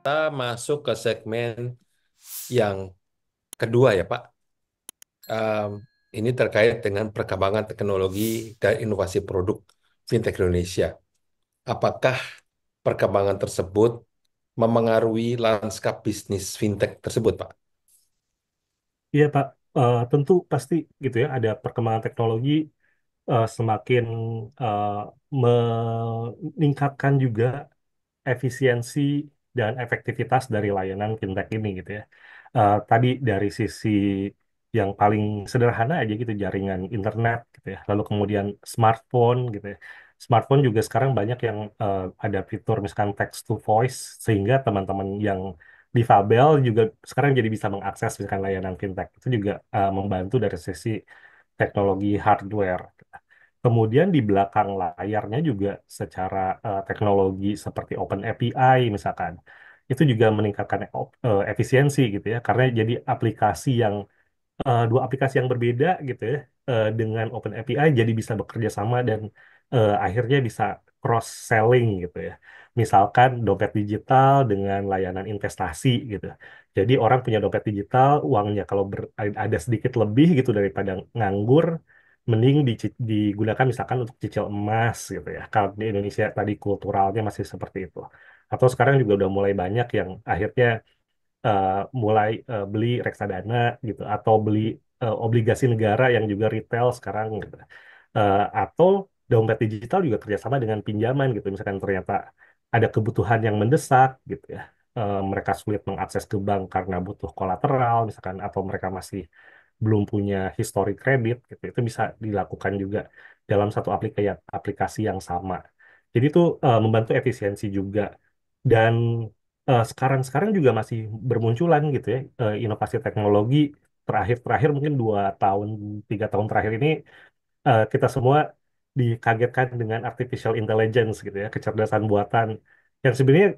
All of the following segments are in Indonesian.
kita masuk ke segmen yang kedua ya Pak. Em, ini terkait dengan perkembangan teknologi dan inovasi produk fintech Indonesia. Apakah perkembangan tersebut memengaruhi lanskap bisnis fintech tersebut, Pak? Iya Pak. Tentu pasti gitu ya, ada perkembangan teknologi semakin eh, meningkatkan juga efisiensi dan efektivitas dari layanan fintech ini gitu ya. Tadi dari sisi yang paling sederhana aja gitu, jaringan internet gitu ya, lalu kemudian smartphone gitu ya. Smartphone juga sekarang banyak yang ada fitur misalkan text to voice, sehingga teman-teman yang difabel juga sekarang jadi bisa mengakses misalkan layanan fintech. Itu juga membantu dari sisi teknologi hardware. Kemudian di belakang layarnya juga secara teknologi seperti Open API misalkan, itu juga meningkatkan efisiensi gitu ya, karena jadi dua aplikasi yang berbeda gitu ya, dengan Open API jadi bisa bekerja sama dan akhirnya bisa cross selling gitu ya. Misalkan dompet digital dengan layanan investasi gitu. Jadi orang punya dompet digital, uangnya kalau ada sedikit lebih gitu daripada nganggur, mending digunakan misalkan untuk cicil emas gitu ya. Kalau di Indonesia tadi kulturalnya masih seperti itu. Atau sekarang juga udah mulai banyak yang akhirnya eh, mulai beli reksadana gitu, atau beli obligasi negara yang juga retail sekarang gitu. Atau dompet digital juga kerjasama dengan pinjaman gitu, misalkan ternyata ada kebutuhan yang mendesak gitu ya. Mereka sulit mengakses ke bank karena butuh kolateral misalkan, atau mereka masih belum punya histori kredit gitu, itu bisa dilakukan juga dalam satu aplikasi yang sama. Jadi itu membantu efisiensi juga. Dan sekarang juga masih bermunculan gitu ya, inovasi teknologi. Terakhir mungkin 2 tahun 3 tahun terakhir ini kita semua dikagetkan dengan artificial intelligence gitu ya, kecerdasan buatan yang sebenarnya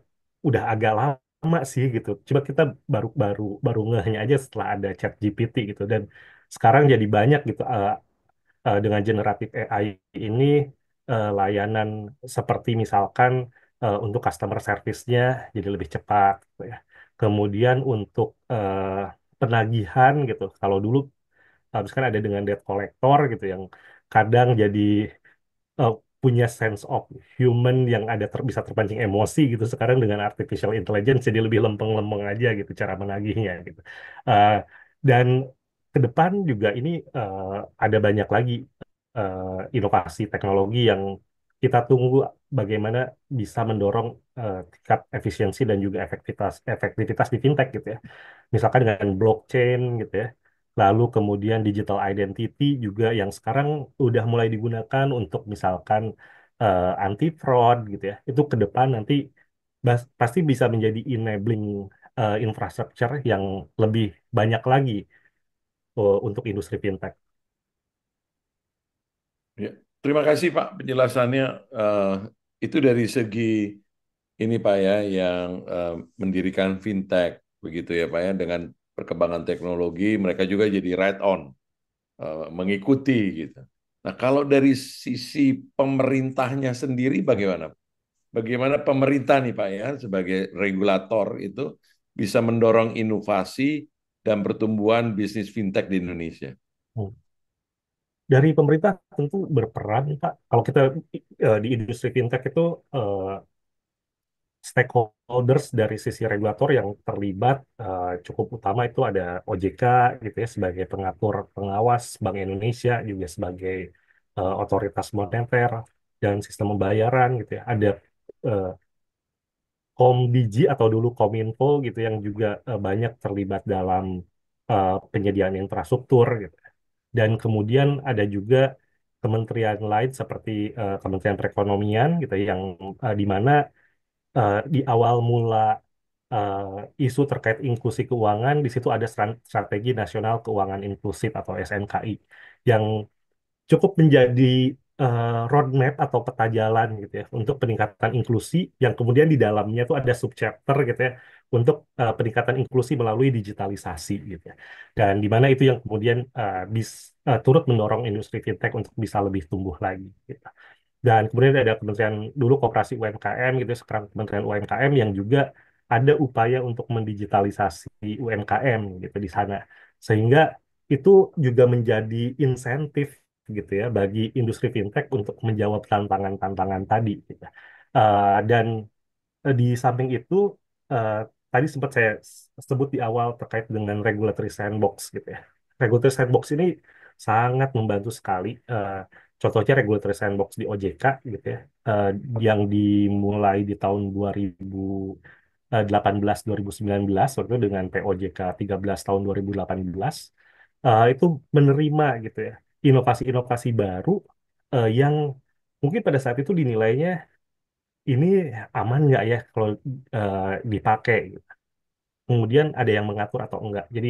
udah agak lama sih gitu. Coba kita baru baru baru ngehnya aja setelah ada chat GPT gitu. Dan sekarang jadi banyak gitu, dengan generatif AI ini, layanan seperti misalkan untuk customer service-nya jadi lebih cepat gitu ya. Kemudian untuk penagihan gitu, kalau dulu habis kan ada dengan debt collector gitu yang kadang jadi eh, punya sense of human yang bisa terpancing emosi gitu. Sekarang dengan artificial intelligence jadi lebih lempeng-lempeng aja gitu cara menagihnya gitu. Eh, dan ke depan juga ini ada banyak lagi inovasi teknologi yang kita tunggu bagaimana bisa mendorong tingkat efisiensi dan juga efektivitas di fintech gitu ya. Misalkan dengan blockchain gitu ya. Lalu kemudian digital identity juga yang sekarang udah mulai digunakan untuk misalkan anti fraud gitu ya. Itu ke depan nanti pasti bisa menjadi enabling infrastructure yang lebih banyak lagi untuk industri fintech. Ya. Terima kasih Pak penjelasannya. Eh, itu dari segi ini Pak ya yang mendirikan fintech begitu ya Pak ya, dengan perkembangan teknologi mereka juga jadi right on, mengikuti gitu. Nah, kalau dari sisi pemerintahnya sendiri bagaimana? Bagaimana pemerintah nih Pak ya sebagai regulator itu bisa mendorong inovasi dan pertumbuhan bisnis fintech di Indonesia? Hmm. Dari pemerintah tentu berperan, Pak. Kalau kita di industri fintech itu, eh, stakeholders dari sisi regulator yang terlibat cukup utama itu ada OJK gitu ya, sebagai pengatur pengawas, Bank Indonesia juga sebagai otoritas moneter dan sistem pembayaran gitu ya. Ada eh, Komdigi atau dulu Kominfo gitu yang juga banyak terlibat dalam penyediaan infrastruktur gitu. Dan kemudian ada juga kementerian lain seperti Kementerian Perekonomian gitu yang di mana di awal mula isu terkait inklusi keuangan, di situ ada Strategi Nasional Keuangan Inklusif atau SNKI yang cukup menjadi roadmap atau peta jalan gitu ya untuk peningkatan inklusi, yang kemudian di dalamnya tuh ada subchapter gitu ya untuk peningkatan inklusi melalui digitalisasi gitu ya. Dan di mana itu yang kemudian turut mendorong industri fintech untuk bisa lebih tumbuh lagi gitu. Dan kemudian ada Kementerian dulu Koperasi UMKM gitu, sekarang Kementerian UMKM yang juga ada upaya untuk mendigitalisasi UMKM gitu di sana. Sehingga itu juga menjadi insentif gitu ya bagi industri fintech untuk menjawab tantangan-tantangan tadi gitu. Dan di samping itu eh, tadi sempat saya sebut di awal terkait dengan regulatory sandbox gitu ya. Regulatory sandbox ini sangat membantu sekali. Contohnya regulatory sandbox di OJK gitu ya, eh, yang dimulai di tahun 2018 2019 waktu itu dengan POJK 13 tahun 2018 itu menerima gitu ya inovasi-inovasi baru yang mungkin pada saat itu dinilainya ini aman nggak ya kalau eh, dipakai gitu. Kemudian ada yang mengatur atau enggak. Jadi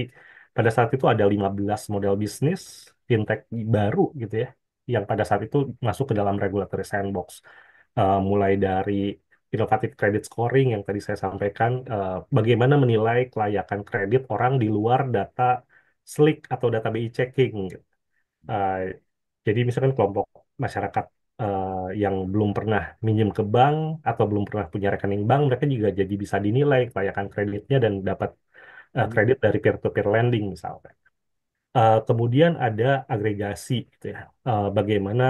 pada saat itu ada 15 model bisnis fintech baru gitu ya yang pada saat itu masuk ke dalam regulatory sandbox. Mulai dari inovatif credit scoring yang tadi saya sampaikan, bagaimana menilai kelayakan kredit orang di luar data SLIC atau data BI checking gitu. Eh, jadi misalkan kelompok masyarakat yang belum pernah minjem ke bank atau belum pernah punya rekening bank, mereka juga jadi bisa dinilai kelayakan kreditnya dan dapat kredit dari peer-to-peer lending misalkan. Kemudian ada agregasi gitu ya. Bagaimana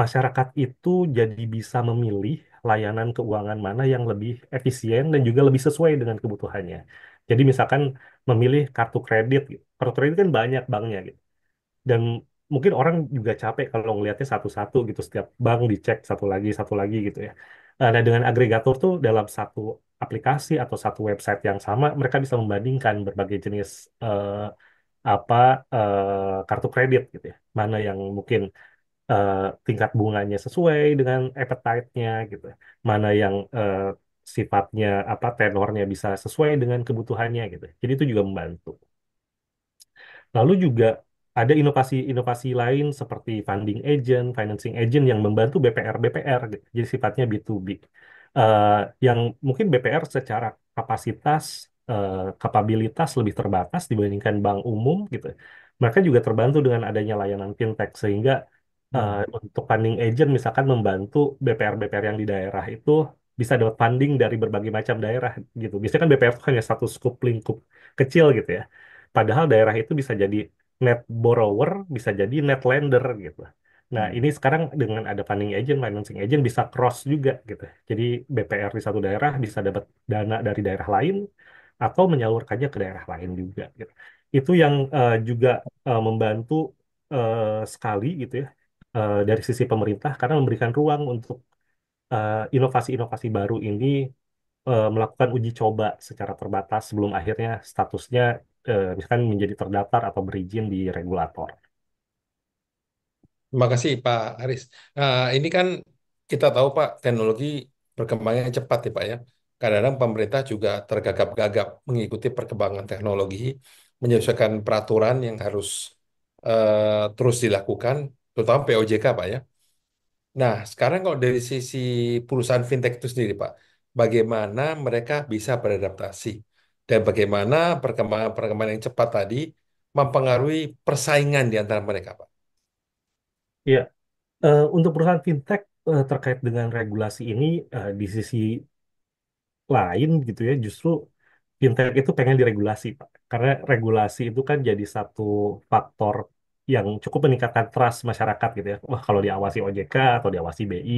masyarakat itu jadi bisa memilih layanan keuangan mana yang lebih efisien dan juga lebih sesuai dengan kebutuhannya. Jadi misalkan memilih kartu kredit, gitu. Kartu kredit kan banyak banknya gitu. Dan mungkin orang juga capek kalau ngelihatnya satu-satu gitu setiap bank dicek satu lagi gitu ya. Nah, dengan agregator tuh dalam satu aplikasi atau satu website yang sama mereka bisa membandingkan berbagai jenis eh, apa kartu kredit gitu ya. Mana yang mungkin eh, tingkat bunganya sesuai dengan appetite-nya gitu. Mana yang sifatnya apa tenornya bisa sesuai dengan kebutuhannya gitu. Jadi itu juga membantu. Lalu juga ada inovasi-inovasi lain seperti funding agent, financing agent yang membantu BPR-BPR, gitu. Jadi sifatnya B2B. Eh, yang mungkin BPR secara kapasitas, kapabilitas lebih terbatas dibandingkan bank umum gitu. Mereka juga terbantu dengan adanya layanan fintech sehingga untuk funding agent misalkan membantu BPR-BPR yang di daerah itu bisa dapat funding dari berbagai macam daerah gitu. Biasanya kan BPR itu hanya satu skup lingkup kecil gitu ya. Padahal daerah itu bisa jadi net borrower, bisa jadi net lender gitu. Nah, Hmm. ini sekarang dengan ada funding agent, financing agent bisa cross juga gitu. Jadi BPR di satu daerah bisa dapat dana dari daerah lain atau menyalurkannya ke daerah lain juga gitu. Itu yang juga membantu sekali gitu ya dari sisi pemerintah karena memberikan ruang untuk inovasi-inovasi baru ini melakukan uji coba secara terbatas sebelum akhirnya statusnya misalkan menjadi terdaftar atau berizin di regulator. Terima kasih Pak Haris. Nah, ini kan kita tahu Pak, teknologi berkembangnya cepat ya Pak ya. Kadang-kadang pemerintah juga tergagap-gagap mengikuti perkembangan teknologi, menyesuaikan peraturan yang harus terus dilakukan, terutama POJK Pak ya. Nah, sekarang kalau dari sisi perusahaan fintech itu sendiri Pak, bagaimana mereka bisa beradaptasi dan bagaimana perkembangan-perkembangan yang cepat tadi mempengaruhi persaingan di antara mereka Pak? Ya, untuk perusahaan fintech terkait dengan regulasi ini di sisi lain gitu ya, justru fintech itu pengen diregulasi, Pak. Karena regulasi itu kan jadi satu faktor yang cukup meningkatkan trust masyarakat gitu ya. Wah, kalau diawasi OJK atau diawasi BI,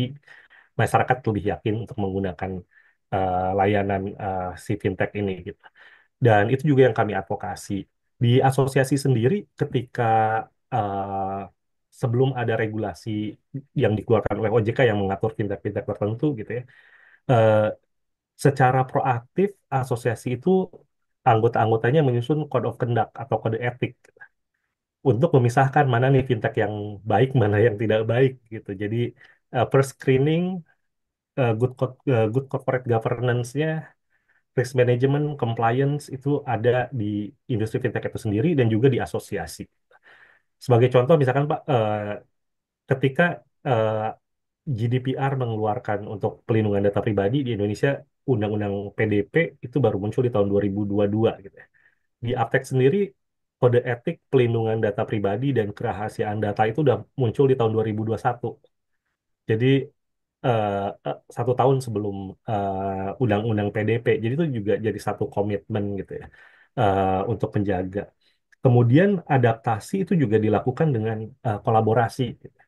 masyarakat lebih yakin untuk menggunakan layanan si fintech ini gitu. Dan itu juga yang kami advokasi. Di asosiasi sendiri, ketika eh, sebelum ada regulasi yang dikeluarkan oleh OJK yang mengatur fintech-fintech tertentu gitu ya, eh, secara proaktif asosiasi itu anggota-anggotanya menyusun code of conduct atau kode etik untuk memisahkan mana nih fintech yang baik, mana yang tidak baik gitu. Jadi per screening, good corporate governance-nya, risk management, compliance itu ada di industri fintech itu sendiri dan juga di asosiasi. Sebagai contoh, misalkan Pak, ketika eh, GDPR mengeluarkan untuk pelindungan data pribadi di Indonesia, Undang-Undang PDP itu baru muncul di tahun 2022 gitu ya. Di Aptek sendiri, kode etik pelindungan data pribadi dan kerahasiaan data itu udah muncul di tahun 2021. Jadi 1 tahun sebelum undang-undang PDP. Jadi itu juga jadi satu komitmen gitu ya, untuk menjaga. Kemudian adaptasi itu juga dilakukan dengan kolaborasi, gitu.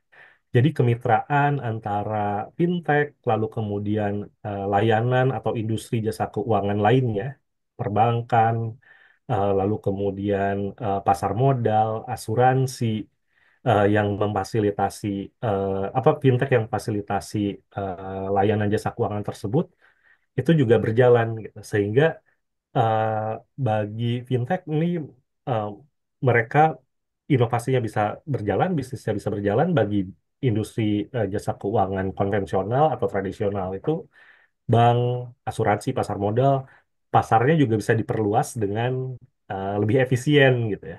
Jadi kemitraan antara fintech, lalu kemudian layanan atau industri jasa keuangan lainnya, perbankan, lalu kemudian pasar modal, asuransi, yang memfasilitasi apa fintech yang memfasilitasi layanan jasa keuangan tersebut itu juga berjalan gitu. Sehingga eh, bagi fintech ini eh, mereka inovasinya bisa berjalan, bisnisnya bisa berjalan. Bagi industri jasa keuangan konvensional atau tradisional itu bank, asuransi, pasar modal, pasarnya juga bisa diperluas dengan lebih efisien gitu ya.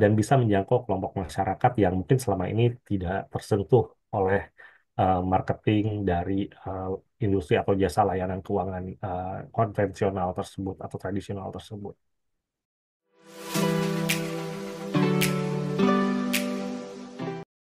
Dan bisa menjangkau kelompok masyarakat yang mungkin selama ini tidak tersentuh oleh marketing dari industri atau jasa layanan keuangan konvensional tersebut atau tradisional tersebut.